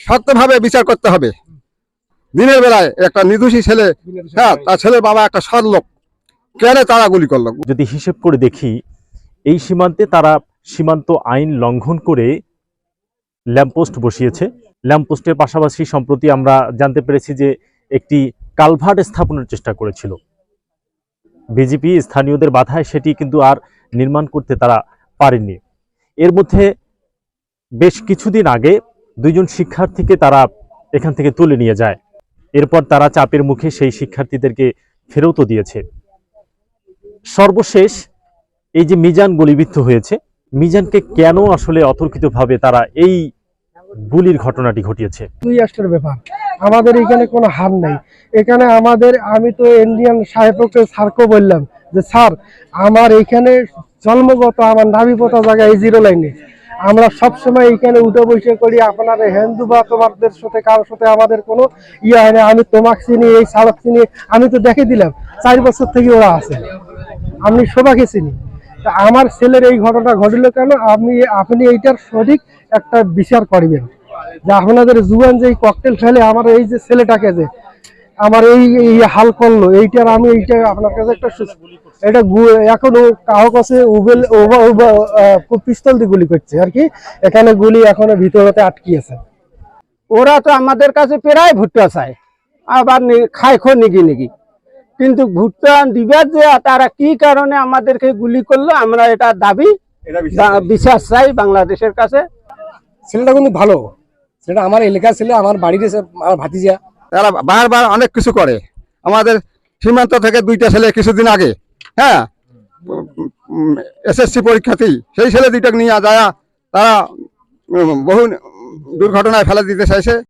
শক্তভাবে বিচার করতে হবে। দিনের বেলায় একটা নির্দোষী ছেলে, হ্যাঁ, তার ছেলের বাবা একটা সৎ লোক, কেন তারা গুলি করলো? যদি হিসেব করে দেখি, এই সীমান্তে তারা সীমান্ত আইন লঙ্ঘন করে ল্যাম্পপোস্ট বসিয়েছে। ল্যাম্পপোস্টের পাশাপাশি সম্প্রতি আমরা জানতে পেরেছি যে একটি কালভার্ট স্থাপনের চেষ্টা করেছিল বিজেপি। স্থানীয়দের বাধায় সেটি কিন্তু আর নির্মাণ করতে তারা পারেননি। এর মধ্যে বেশ কিছুদিন আগে দুইজন শিক্ষার্থীকে তারা এখান থেকে তুলে নিয়ে যায়। এরপর তারা চাপের মুখে সেই শিক্ষার্থীদেরকে ফেরতও দিয়েছে। সর্বশেষ এই যে মিজান গুলিবিদ্ধ হয়েছে, মিজানকে কেন আসলে অতর্কিতভাবে তারা এই গুলির ঘটনাটি ঘটিয়েছে? দুই রাষ্ট্রের ব্যাপার, আমাদের এখানে কোনো হার নাই। এখানে আমি তো ইন্ডিয়ান সাহেবকে স্যারকে বললাম যে স্যার, আমার এইখানে জন্মগত আমার নাবিপতা জায়গা এই জিরো লাইনে, আমরা সবসময় এইখানে উঠে বসে করি, আপনার হিন্দু বা তোমাদের সাথে কারোর সাথে আমাদের কোনো ইয়ে হয় না। আমি তোমাকে চিনি, এই সালক চিনি, আমি তো দেখে দিলাম 4 বছর থেকে ওরা আছে, আমি সবাইকে চিনি। তা আমার ছেলের এই ঘটনা ঘটলো কেন? আপনি এইটার সঠিক একটা বিচার করবেন যে আপনাদের জুয়ান যে ককটেল ফেলে আমার এই যে ছেলেটাকে যে আমার এই হাল করলো, এইটার আমি এইটা আপনার কাছে একটা এটা এখনো কারো কাছে পিস্তল দিয়ে গুলি করছে আর কি, এখানে গুলি এখনো ভিতরতে আটকিয়েছে। ওরা তো আমাদের কাছে প্রায় ভুট্টা চায়, আবার খায় খো নিগি নিগি, কিন্তু ভুট্টা দিবার যে তারা কি কারণে আমাদেরকে গুলি করলো, আমরা এটা দাবি বিশ্বাস চাই বাংলাদেশের কাছে। ছেলেটা কিন্তু ভালো, সেটা আমার এলাকার ছেলে, আমার বাড়ির আমার ভাতিজা। তারা বারবার অনেক কিছু করে। আমাদের সীমান্ত থেকে 2টা ছেলে কিছুদিন আগে, হ্যাঁ, এসএসসি পরীক্ষার্থী, সেই ছেলে 2টাকে নিয়ে যায় তারা বহু দুর্ঘটনায় ফেলে দিতে চাইছে।